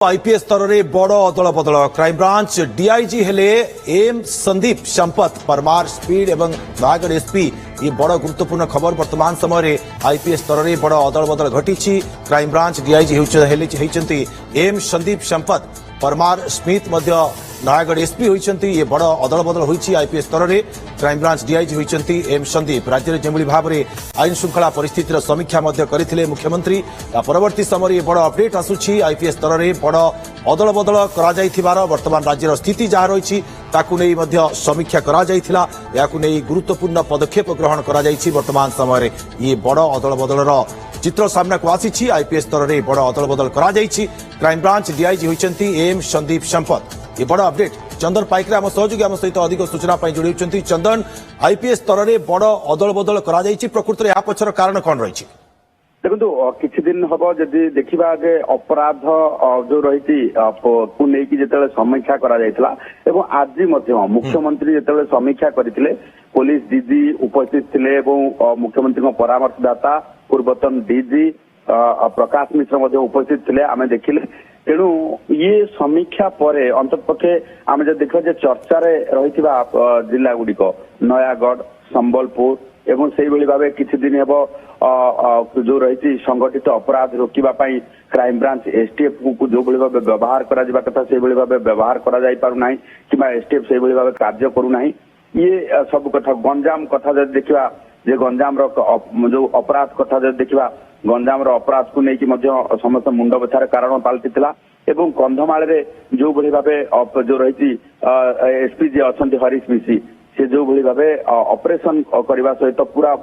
IPS स्तर में बड़ अदल बदल क्राइमब्रांच डीआईजी हेले एम संदीप संपत परमार स्पीड एवं नयागढ़ एसपी ये बड़ गुरुत्वपूर्ण खबर वर्तमान समय आईपीएस स्तर में बड़ अदल बदल घटी क्राइमब्रांच डीआईजी होती एम संदीप संपत परमार स्मिथ नयागढ़ एसपी होती ये बड़ अदल बदल होती आईपीएस स्तर में क्राइमब्रांच डीआईजी होती एम संदीप राज्य में जो भाव में आईन श्रृंखला परिस्थितिर समीक्षा करते मुख्यमंत्री परवर्ती समय बड़ अपडेट आसूची आईपीएस स्तर में बड़ अदल बदल कर वर्तमान राज्यर स्थिति जहाँ रही समीक्षा कर गुरुत्वपूर्ण पदक्षेप ग्रहण कर वर्तमान समय ये बड़ अदल बदलर चित्र सामना को आसी आईपीएस स्तर में बड़ अदल बदल कर क्राइमब्रांच डीआईजी होती एम संदीप संपत ये बड़ अपडेट चंदन पाइक आम सहयोगी आम सहित अधिक सूचना जोड़ी चंदन आईपीएस स्तर में बड़ अदल बदल कर प्रकृत में या पछर कारण कौन रही देखो किछि दिन हम जदि देखा जे अपराध जो रही को लेकिन जिते समीक्षा कर आज मुख्यमंत्री जिते समीक्षा करते पुलिस डीजी उपस्थित थे मुख्यमंत्री परामर्शदाता पूर्वतन डीजी प्रकाश मिश्र उपस्थित थे आम देखिले तेणु ये समीक्षा पर अंतपक्षे आम जब देख चर्चा रही जिला गुड़िक नयागढ़ संबलपुर एवं से भाव किसी दिन हम जो रही संगठित अपराध रोकवाई क्राइमब्रांच एसटीएफ को जो भाव व्यवहार कथा से भाव व्यवहार कर एसटीएफ से भाव कार्य करूना ये सब कथा गंजाम कथा जब देखा जे गंजाम जो अपराध कथा जब देखा गंजाम अपराध को लेकिन समस्त मुंड बछार कारण पलटि एवं कंधमाल जो भाव जो रही एसपी जी अच्छा हरीश मिशी से जो भाव ऑपरेशन करने सहित पूरा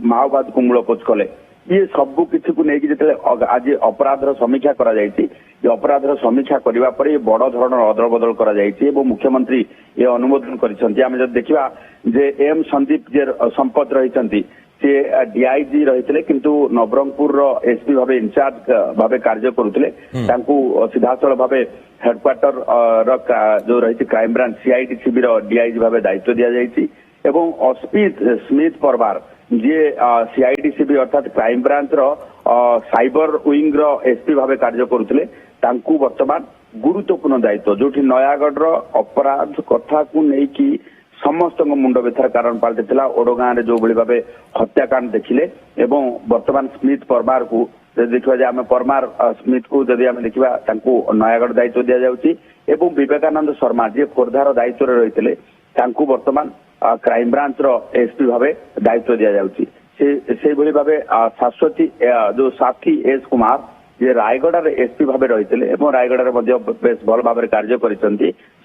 माओवाद को मूलपोच कले ये सबू किसी को लेकिन जिते आज अपराधर समीक्षा कर अपराधर समीक्षा करने पर ये बड़ धरण अदल बदल कर मुख्यमंत्री ये अनुमोदन कर देखा जे एम संदीप जे संपत रही सी डीआईजी रही किंतु नवरंगपुर एसपी भाव इंचार्ज भाव कार्य करुले सीधासल भाव हेडक्वार्टर जो रही क्राइमब्रांच सीआईडी शिविर डीआईजी भाव दायित्व दि जाएगी स्मिथ परमार जी सीआईडी शिविर अर्थात क्राइमब्रांच साइबर विंग एसपी भाव कार्य करुले वर्तमान गुरुत्वपूर्ण दायित्व जो नयागढ़ अपराध कथा को लेकिन समस्त मुंड व्यथार कारण पलटि ओडगाँ जो भाव हत्याकांड देखिले एवं वर्तमान स्मिथ परमार को देखा आम परमार स्मिथ को जदि आम देखा नयागढ़ दायित्व दि जाऊँगी एवं विवेकानंद शर्मा जी खोर्धार दायित्व रही वर्तमान क्राइमब्रांच एसपी भाव दायित्व दि जाऊँगी से भाव शाश्वती जो साथी एस कुमार ये रायगढ़ एसपी भाव रही रायगढ़ बेस भल भाव कार्य कर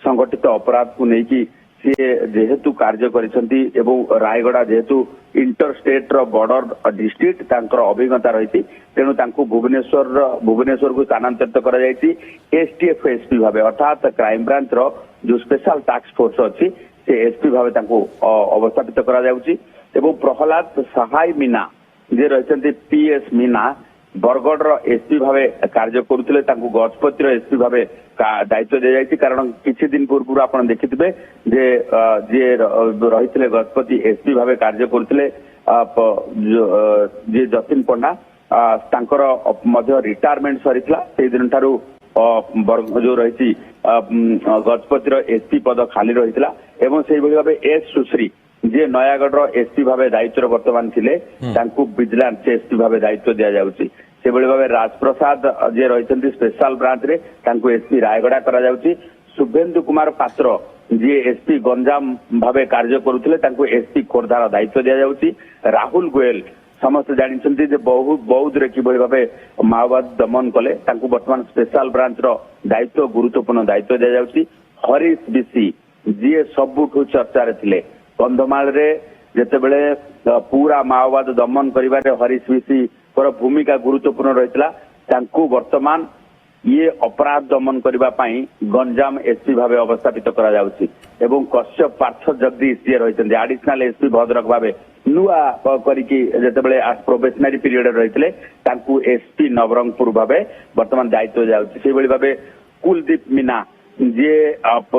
संगठित अपराध को लेकिन सी जेहेतु कार्य करछंती एवं रायगढ़ जेहेतु इंटर स्टेट बॉर्डर डिस्ट्रिक्ट अभिज्ञता रही तेणु भुवनेश्वर को स्थानांतरित कर एसटीएफ एसपी भाव अर्थात क्राइमब्रांच जो स्पेशल टास्क फोर्स अच्छी से एसपी भाव अवस्थापित कर प्रहलाद सहाय मीना जे रही पीएस मीना बरगढ़ एसपी भाव कार्य करुले गजपतिर एसपी भाव दायित्व दि जाएगी कारण किसी दिन पूर्व आप देखिथे जे जी रही गजपति एसपी भाव कार्य करुले जी जतिन पंडा रिटायरमेंट सरीला से दिन ठारू जो रही गजपतिर एसपी पद खाली रही एवं से भाव एस सुश्री जे नयागढ़ एसपी भाव दायित्व वर्तमान थे विजिलेंस एसपी भाव दायित्व दि जाऊँगी से भाव राजप्रसाद जे रही स्पेशल ब्रांच रे एसपी रायगढ़ कर शुभेन्दु कुमार पात्र जी एसपी गंजाम भाव कार्य करुले एसपी खोर्धार दायित्व दि जाऊँगी राहुल गोयल समस्त जानते बौद्ध रे कि भाव माओवाद दमन कले वर्तमान स्पेशल ब्रांच दायित्व गुरुत्वपूर्ण दायित्व दि जाऊँगी हरीश बिशी जी सबुठू चर्चा थे कंधमाल जिते बड़े पूरा माओवाद दमन कर हरीश बिशी भूमिका गुरुत्वपूर्ण रही वर्तमान ये अपराध दमन करने गंजाम एसपी भाव अवस्थापित कर कश्यप पार्थ जगदीश जी रही आडिशनाल एसपी भद्रक भाव नुआ करते प्रोबेशनरी पीरियड रही एसपी नवरंगपुर भाव वर्तमान दायित्व जाऊँगी भाव कुलदीप मीना जी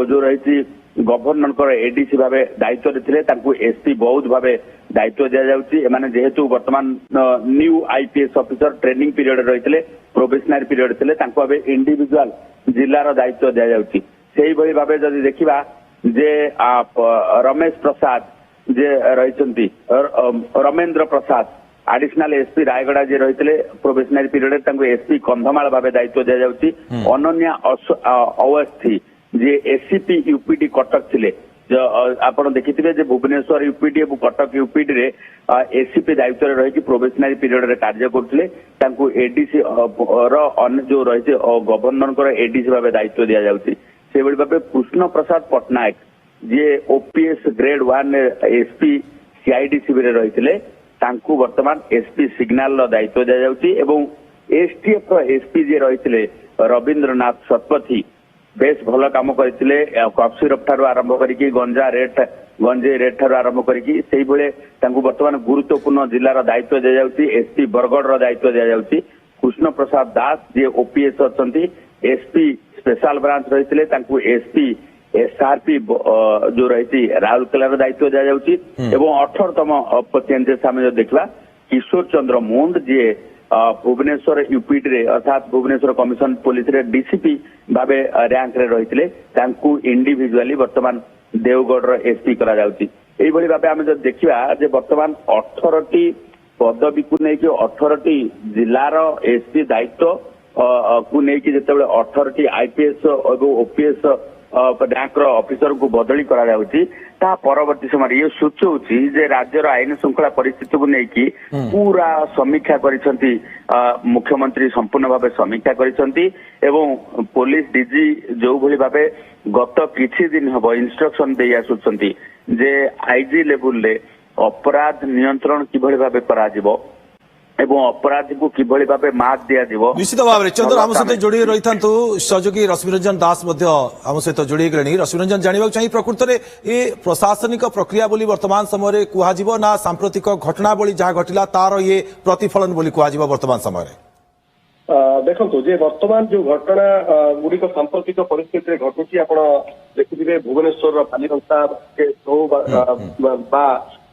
जो रही गवर्नर एडीसी भाव दायित्व थे एसपी बौद्ध भाव दायित्व दि जाउछि। एमाने जेहेतु वर्तमान new IPS officer training period रही प्रोबेशनरी पीरियड थे भाव इंडिविजुअल जिलार दायित्व दि जाउछि। सेही भली भाव जदि देखिबा जे रमेश प्रसाद जे रही रमेंद्र प्रसाद एडिशनल एसपी रायगड़ा जे रही प्रोबेशनरी पीरियड एसपी कंधमाल भाव दायित्व दि जाउछि। अनन्या अवस्थी जे एसीपी यूपीडी कटक थिले आपण देखिथिबे जे भुवनेश्वर यूपीडी और कटक यूपीडी रे एसीपी दायित्व रही प्रोबेशनरी पीरियड रे कार्य करथिले तांकू एडीसी रो जो रही गवर्नर एडीसी भाव दायित्व दि जाउछि। से भली भाव कृष्ण प्रसाद पटनायक जे ओपीएस ग्रेड 1 एसपी सीआईडी शिविर रही वर्तमान एसपी सिग्नाल दायित्व दि जाउछि। एवं एसटीएफ एसपी जे रही रविंद्रनाथ शतपथी बेस भल काम करते कफ सिरप ठार आरंभ करी गंजे रेट ठार आरंभ करी वर्तमान गुरुत्वपूर्ण जिलार दायित्व दि जाउछि। एसपी बरगढ़ दायित्व दि जाउछि। कृष्ण प्रसाद दास जे ओपीएस अच्छा एसपी स्पेशल ब्रांच रही एसपी एसआरपी जो रही राउरकेलार दायित्व दि जाउछि। एवं 18तम चेंजेस आम जो देखा किशोर चंद्र मुंड जे भुवनेश्वर यूपीडी रे अर्थात भुवनेश्वर कमिशन पुलिस रे डीसीपी भाव रैंक रे रही इंडिविजुअली वर्तमान देवगढ़ एसपी करा जाउछि। एही भली भाव आम जो देखिबा जे वर्तमान 18टी पदवी को लेकिन 18टी जिलार एसपी दायित्व को लेकिन जिते 18टी आईपीएस और ओपीएस रैंक ऑफिसर को बदली करा जाउछि। ता परवर्ती समय ये सूचौछि जे राज्यर आईन श्रृंखला परिस्थिति को लेकिन पूरा समीक्षा करिसंती मुख्यमंत्री संपूर्ण भाव समीक्षा करिसंती एवं पुलिस डीजी जो भली भाव गत किछि दिन हबो इंस्ट्रक्शन दे आसुछंती जे आईजी लेवल रे अपराध नियंत्रण किभली भाव करा जिवो एवं अपराधी को किभली भाव मार्क दिया जिवो। निश्चित भाव में चंद्र आम सहित जोड़ी रही था सहयोगी रश्मिरंजन दास आम सहित जोड़ी गले। रश्मिरंजन जानवा चाहिए प्रकृत में ये प्रशासनिक प्रक्रिया बोली वर्तमान समय कह ना सांप्रतिक घटनावली जहाँ घटिला तार ये प्रतिफलन बोली कह वर्तमान समय देखो जे वर्तमान जो घटना गुड़िक सांप्रतिक परिस्थिति घटुची आप देखुवे भुवनेश्वर पालीकंसा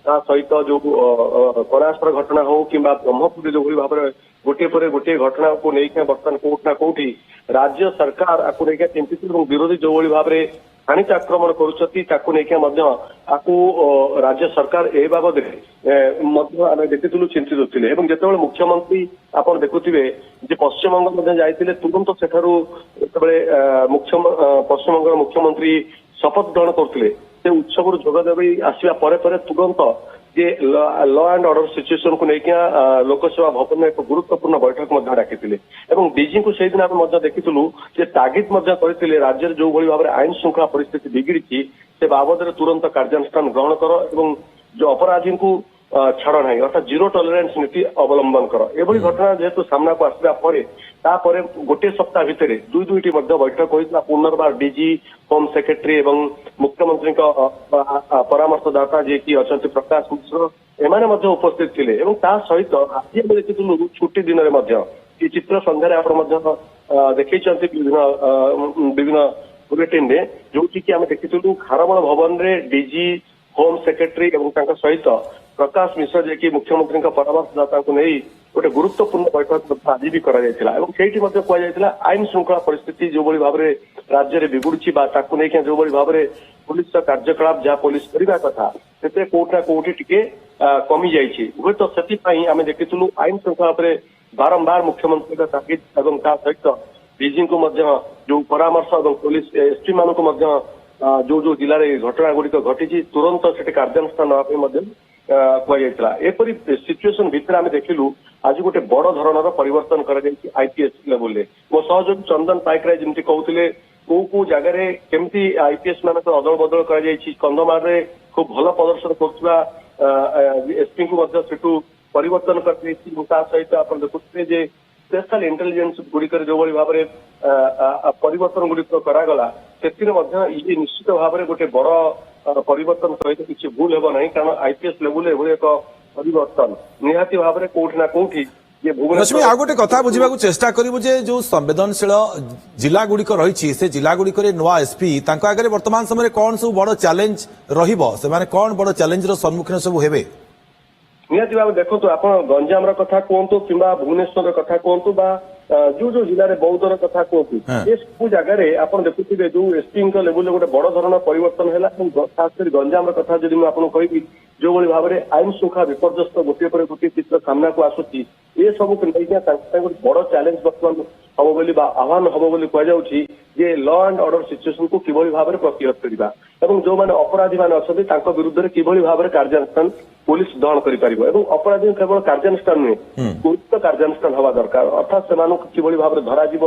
सहित जो कलाश्वर घटना हो कि ब्रह्मपुर जो भाव गोटे पर गोटे घटना को लेकिन बर्तमान कोठना कोठी राज्य सरकार आपको लेकिन चिंतित विरोधी जो भाव में आणिक आक्रमण करूँ राज्य सरकार ए बाबद आम देखिलु चिंतित थे। जिते मुख्यमंत्री आप देखुवे पश्चिमबंग जाते तुरंत सेठारू पश्चिमबंग मुख्यमंत्री शपथ ग्रहण करते उत्सव जोगदेवी आसवा तुरंत जे लॉ एंड ऑर्डर सिचुएशन को लेकिन लोकसेवा भवन में एक गुरुत्वपूर्ण बैठक डाकी डीजी को से दिन आम देखिलु तागिद करते राज्य जो भाव में आईन श्रृंखला परिस्थिति बिगिड़ी से बाबद तुरंत कार्यानुष्ठान ग्रहण कर जो अपराधी को छाड़ ना अर्थात जीरो टॉलरेंस नीति अवलंबन कर एभली घटना जेहेतु सामना को आसवा गोटे सप्ताह भितर दुईटी बैठक होता पुनर्बार डीजी होम सेक्रेटरी एवं मुख्यमंत्री परामर्शदाता जी की अच्छा प्रकाश मिश्र एमाने उपस्थित थे सहित आज देखिलु छुट्टी दिन में चित्र संध्यारे आप देखी विभिन्न बुलेटिन रे जो कि आम देखिलु खारमल भवन रे डीजी होम सेक्रेटरी एवं सहित प्रकाश मिश्र जे कि मुख्यमंत्री परामर्शदाता को नहीं गोटे गुरुत्वपूर्ण बैठक आज भी कहुला आईन श्रृंखला परिस्थिति जो भाव में राज्य में बिगुड़ी जो भाव में पुलिस कार्यकलाप जहाँ पुलिस करने कथा से कोठना कोठी टिके कमी जाइए हूँ तो से आम देखिलु आईन श्रृंखला बारंबार मुख्यमंत्री ताकिद और सहित डीजी को जो परामर्श और पुलिस एसपी मान जो जो जिले में घटना गुड़िक घटी तुरंत से कार्यानुष्ठान नापी कहपरी सिचुएसन भितर आम देखिलु आज गोटे बड़ धरणर परिवर्तन कर आईपीएस लेवल मो सहयोगी चंदन पाइकराय जमी कहते को जगार केमती आईपीएस मान अदल बदल कर कंधमाल खूब भल प्रदर्शन कर एसपी को सेठू परिवर्तन कर सहित आप देखुए स्पेशल इंटेलिजेंस गुड़िक जो भाव में परिवर्तन गुड़िक करागला से निश्चित भाव में गोटे बड़ परिवर्तन सहित किसी भूल हेब ना कारण आईपीएस लेवल एभली एक परिवर्तन निहाती भाव में कोठि ना कोठि ये रश्मि आ गोटे कथा बुझा चेष्टा करूँ जे जो संवेदनशील जिला गुड़िक रही से जिला गुड़िक नुआ एसपी आगे वर्तमान समय कौन सब बड़ चैलेंज कौन बड़ चैलेंज सम्मुखीन सब हेबे निहाती भाव देखो आप गंजाम कथा कहतु कि भुवनेश्वर कथा कहतु जो जो जिले में बौद्धर कथा कहतु ये सब जगह आप देखुए जो एसपी लेवल गोटे बड़ धरण परिवर्तन है खास कर गंजाम कथा जब मुझे कहि जो भाई भाव में आईन श्रृंखला विपर्यस्त गोटे पर गोटे चित्र सामना को आसूची ये सब बड़ चैलेंज बर्तमान हम बोली आह्वान हम बोली कहुच्छी लॉ एंड ऑर्डर सिचुएशन को किभली भाव में प्रतिहत करवा और जो मैंने अपराधी मैंने अच्छा विरुद्ध में किभली भाव में कार्यानुष्ठान पुलिस ग्रहण कर अपराधी केवल कार्यानुष्ठान नुहे गुरुत्व कार्यानुष्ठान हवा दरकार अर्थात से किभली भाव में धराजिब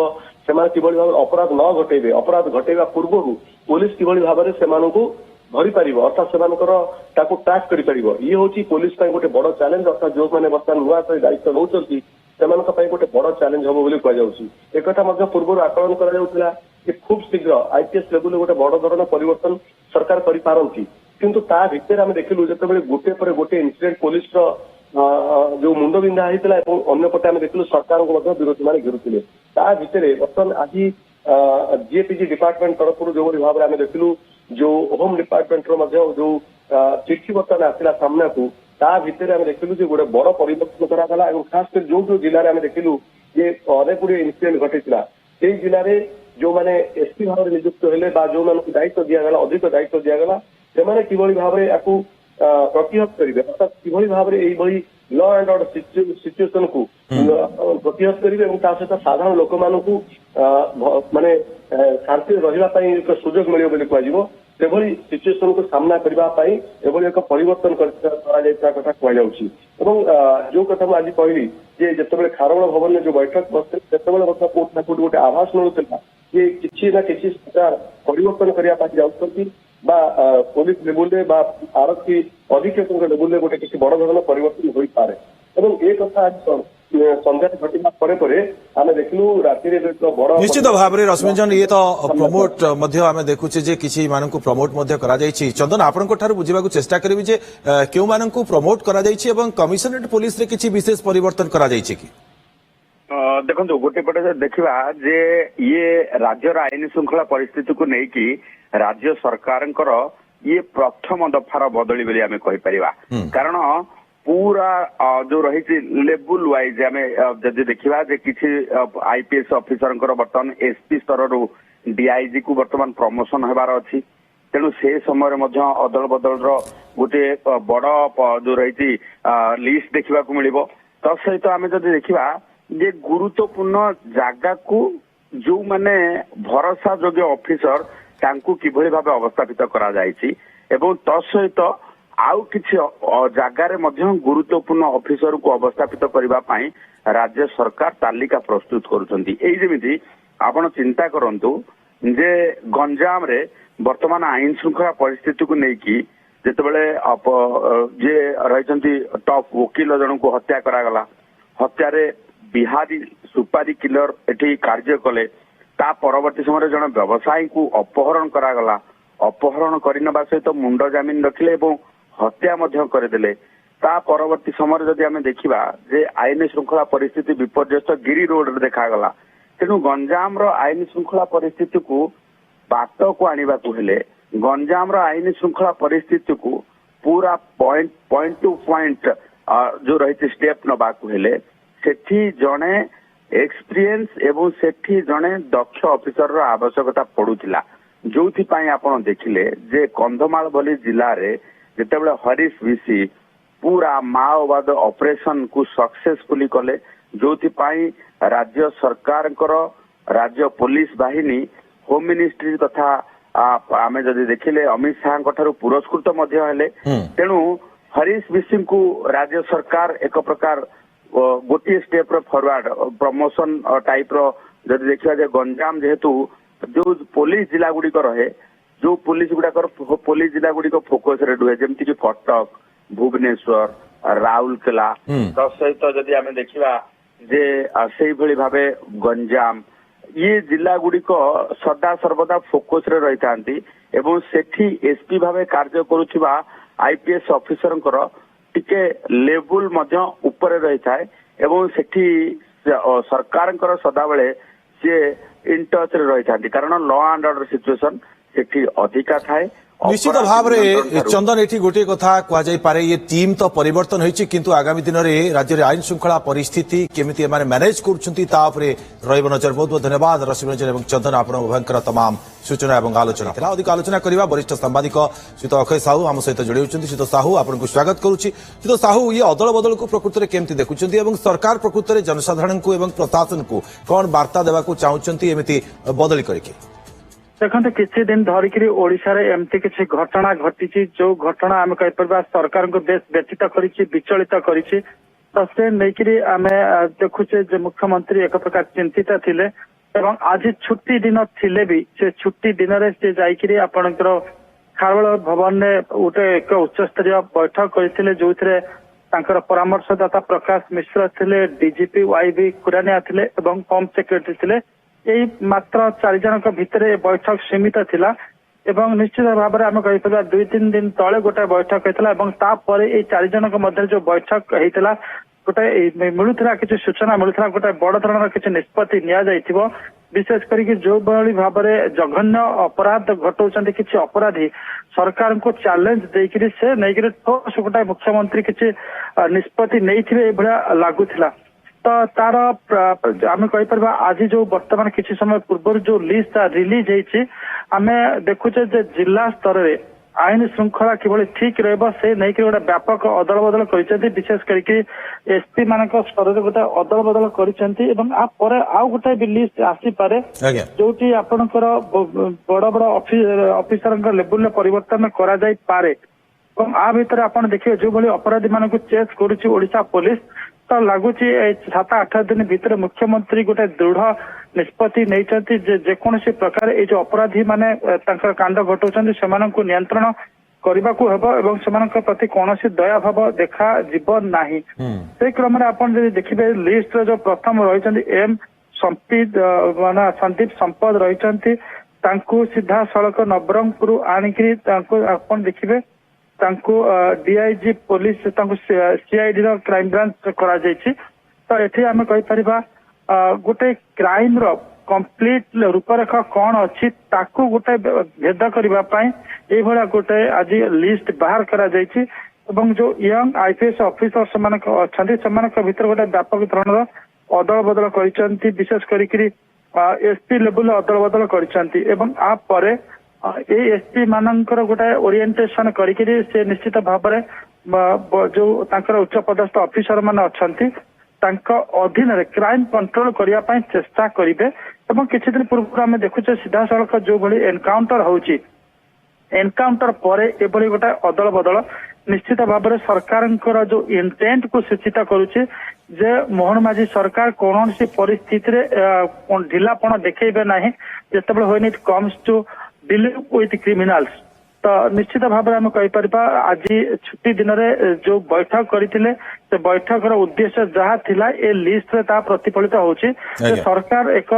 से किभली भाव में अपराध न घटेबे अपराध घटेगा पूर्व पुलिस किभली भाव में से धरी पार अर्थात से ट्रैक कर ये हूँ पुलिस गोटे बड़ चैलेंज अर्थात जो मैंने बर्तमान नुआ दायित्व नौकरी से गोटे बड़ चैलेंज हम बोली कहु पूर्व आकलन कर खूब शीघ्र आईपीएस लेवल गोटे बड़ धरण परिवर्तन सरकार करपारती किंतु ता भितर आम देखिलु जिते गोटे पर गोटे इनसीडेंट पुलिस जो मुंडबिंधा होता है अंपटे आम देखिलु सरकार विरोधी मैंने घेरुले ता भितर बर्तमान आज जीएपीजी डिपार्टमेंट तरफ जो भाव में आम देखिलु जो होम डिपार्टमेंट जो चिठी बर्तमान आसला सामना को ता भितर आम देखिलु गोटे बड़ परिवर्तन कराला खास कर जो जो जिले में आम देखिलु अनेक गुड़े इनसीडेंट घटीला से जिले में जो मैंने एसपी भाव में नियुक्त हेले जो मानक दायित्व दिगला अधिक दायित्व दिगला से किभली भाव में आपको प्रतिहत करेंगे अर्थात किभली भाव में लॉ एंड ऑर्डर सिचुएशन को प्रतिहत करेंगे सहित साधारण लोक मानू माने शांति रही एक सुजोग मिले कहली सिचुएशन को सामना करने एक परिवर्तन कथा कहुच्छी जो कथा मुझे आज कहली जिते खारवल भवन में जो बैठक बसते कोर्ट ना कोर्ट गोटे आभास मिलूला ये किसी ना किसी सरकार परिवर्तन करने जाऊँगी पुलिस लेवल आरक्षी अधीक्षक लेवल गोटे किसी बड़ धरण परिवर्तन हो पारे ये कथा आज संध्या घटना पर आम देखलु राति बड़ निश्चित भाव में रश्मिरंजन ये तो प्रमोट आम देखुचे जे किसी मानक प्रमोट चंदन आपण बुझा चेष्टा करी जे क्यों मानक प्रमोट कर कमिशनरेट पुलिस रे किसी विशेष परिवर्तन करा कि देखो गोटे पटे देखा जे ये राज्यर आईन श्रृंखला परिस्थिति को लेकिन राज्य सरकार ये प्रथम दफार बदली बोली आम कहीपर कारण पूरा जो रही लेवल वाइज आम जदि देखा किसी आईपीएस ऑफिसर बर्तमान एसपी स्तर रू डीआईजी को बर्तमान प्रमोशन होबार अच्छी तेणु से समय अदल बदल गोटे बड़ जो रही लिस्ट देखा मिल तहित आम जदि देखा जे गुरुत्वपूर्ण जगह को जो माने भरोसा योग्य ऑफिसर तांकु किभली भाव अवस्थापित करा जायछि एवं तसहित आउ किछि जगार गुरुत्वपूर्ण ऑफिसर को अवस्थापित करबा पई राज्य सरकार तालिका प्रस्तुत करुछंती एई जेमिति आपण चिंता करंतु जे गंजाम रे वर्तमान आईन श्रृंखला परिस्थिति को लेकिन जेतेबेले जे रहिसंती टॉप वकील जन को हत्या करागला हत्यारे बिहारी सुपारी किलर एठी कार्य कले ता परवर्ती समय जन व्यवसायी को अपहरण करागला अपहरण करने सहित मुंड जमीन रखिले एवं हत्या करदेले ता परवर्ती समय जदि आम देखा जे आईन श्रृंखला परिस्थिति विपर्यस्त गिरी रोड रे देखागला तेणु गंजाम रो आईन श्रृंखला परिस्थिति को बाट को आनिबा को हेले गंजाम रो आईन श्रृंखला परिस्थिति को पूरा पॉइंट टू पॉइंट जो रही स्टेप नबा को हेले सेठी जने एक्सपीरियंस एवं सेठी जने दक्ष ऑफिसर रो आवश्यकता पड़ुथिला जोथि पई आपण देखिले जे कंधमाल भली जिल्ला रे जेतेबेले हरीश विसी पूरा माओवाद ऑपरेशन को सक्सेसफुली कले जोथि पई राज्य सरकार राज्य पुलिस बाहिनी होम मिनिस्ट्री तथा आमे जदि देखिले अमित शाह ठारू पुरस्कृत मध्य हेले तेणु हरीश विसी को राज्य सरकार एक प्रकार गोटे स्टेप फॉरवर्ड प्रमोशन टाइप रो जदि देखा जाए गंजाम जेहेतु जो पुलिस जिला गुड़िक रहे जो पुलिस गुड़ाकर पुलिस जिला गुड़िक फोकस रे रुहे जेमती कि कटक भुवनेश्वर राउरकेला सहित जदि आम देखा जे से भली भावे गंजाम ये जिला गुड़िक सदा सर्वदा फोकस रे रही थांती एवं सेठी एसपी भावे कार्य करुवा आईपीएस ऑफिसर टिके लेवल ऊपर रही थाए ଏବଂ ସେଠି ସରକାରଙ୍କର ସଦାବେଳେ ସିଏ इन टच रे रही था कारण लॉ एंड ऑर्डर सिचुएशन सेठी अधिका थाए निश्चित भाव में चंदन एठी गोटे कथा कह पारे ये टीम तो परिवर्तन होइछि किंतु आगामी दिन में राज्य में आईन श्रृंखला परिस्थिति केमिति एमाने मैनेज करुछंती ता उपरे रहइब नजर। बहुत बहुत धन्यवाद रश्मि रंजन एवं चंदन आपण उभयंकर तमाम सूचना एवं आलोचना थिला। अधिक आलोचना करबा वरिष्ठ सांबादिक श्रीत अक्षय साहू आम सहित जोड़ी होचंती। श्रीत साहू आपन को स्वागत करूछि। श्रीत साहू ये अदल बदल को प्रकृति में केमिति देखुछंती एवं सरकार प्रकृति में जनसाधारण को एवं प्रशासन को कौन वार्ता देवा को चाहुछंती एमिति बदली करके देखते किसी दिन धरिक ओडिशा रे एमती किसी घटना घटी जो घटना आम कहीपर सरकार को बेस व्यतीत करिछि विचलित करिछि तो से नैकरी आम देखुचे जे मुख्यमंत्री एक प्रकार चिंतित थिले एवं आज छुट्टी दिन थिले भी से छुट्टी दिन रे से जाइकरी आपनकर खारबेल भवन ने गोटे एक उच्च स्तरीय बैठक करथिले जोथिरे तांकर परामर्शदाता प्रकाश मिश्र थिले डीजीपी वाईबी खुरानिया थिले एवं होम सेक्रेटरी थिले यही मात्र 4 जन भितर बैठक सीमित थिला एवं निश्चित भाव में आम कहीपर 2-3 दिन तले गोटे बैठक होता तापर ये 4 जन मध्य जो बैठक होता गोटे मिलूला किसी सूचना मिलूला गोटे बड़ धरण किसी निष्पत्ति नि विशेष करके जो भाई भाव में जघन्य अपराध घटाऊँ किसी अपराधी सरकार को चैलेंज देकर से नहीं ठोस गोटे मुख्यमंत्री किसी निष्पत्ति नहीं लगुला तो तार आम कहीपर आज जो वर्तमान किसी समय पूर्व जो लिस्ट रिलीज होती आम देखुचे जिला स्तर में आईन श्रृंखला किभली ठीक रहिबो से नहीं कि गोटे व्यापक अदल बदल कर विशेष करके एसपी मान स्तर में गोटे अदल बदल कर आउ गोटे भी लिस्ट आसीपे जो आपणकर बड़ बड़ ऑफिसर लेवल में परिवर्तन करा जाई पारे और आ भीतर आप देखिए जो भली अपराधी मान चेस करुच्ची ओडिशा पुलिस तो लगुच 7-8 दिन भीतर मुख्यमंत्री गोटे दृढ़ निष्पत्ति नहीं जेकोसी प्रकार ये जो अपराधी माने कांड घटाऊँ से नियंत्रण करने को हेबो से प्रति कौन दया भाव देखा जीव नाही से क्रम में आप देखिए लिस्ट जो प्रथम रही एम संदीप संपद रही सीधा सड़क नवरंगपुर आनिकी देखिए DIG police CID crime branch करा तो ये आम कहीपर गोटे क्राइम रो कंप्लीट रूपरेख कौन अच्छी ताकू गोटे भेद करने गोटे आज लिस्ट बाहर करा जो यंग आईपीएस ऑफिसर से भीतर गोटे व्यापक धरण अदल बदल कर विशेष करके एसपी लेवल अदल बदल कर एसपी मानकर गोटे ओरिएंटेशन करके से निश्चित भाव में जो उच्च पदस्थ ऑफिसर मान अच्छा अधीन क्राइम कंट्रोल करने चेष्टा करेंगे किसी दिन पूर्व आम देखुचे सीधा सड़क जो भली एनकाउंटर होची एनकाउंटर पर एभली गोटे अदल बदल निश्चित भाव में सरकार जो इंटेंट को सूचित करुचे जे मोहन माझी सरकार कौन सी परिस्थिति ढिलापण देखेबे नहीं जिते when it comes to dealing with criminals तो निश्चित भाव में आम कहीपर आज छुट्टी दिन में जो बैठक करते से बैठक उद्देश्य जहाँ थिला ए लिस्ट रे ता प्रतिफलित होची सरकार एक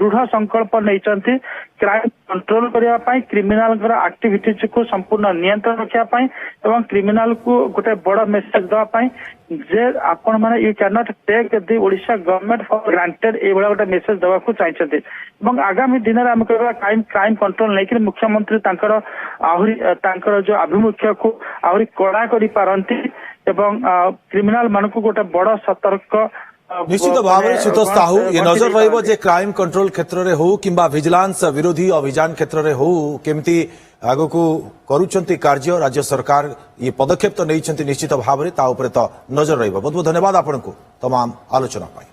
दृढ़ संकल्प नहीं क्राइम कंट्रोल करने क्रिमिनाल एक्टिविटीज को संपूर्ण नियंत्रण रखापी एवं क्रिमिनाल को गोटे बड़ मेसेज देवाई जे आपण माने you can not take the Odisha government for granted ए गोटे मेसेज देवा चाहते आगामी दिन में आम कह क्राइम कंट्रोल नहीं मुख्यमंत्री आहरी जो आभिमुख्य को आहरी कड़ा कर पारती एवं क्रिमिनाल मान को गोटे बड़ सतर्क निश्चित भाव में श्रीत साहू ये नजर रहिबो जे क्राइम कंट्रोल क्षेत्र में हो किंबा विजिलेंस विरोधी अभियान क्षेत्र में हो केमती आगो को करूछंती कार्य राज्य सरकार ये पदक्षेप तो नहीं निश्चित भाव में ता उपरे तो नजर रहिबो। बहुत बहुत धन्यवाद आपन को तमाम आलोचना पाई।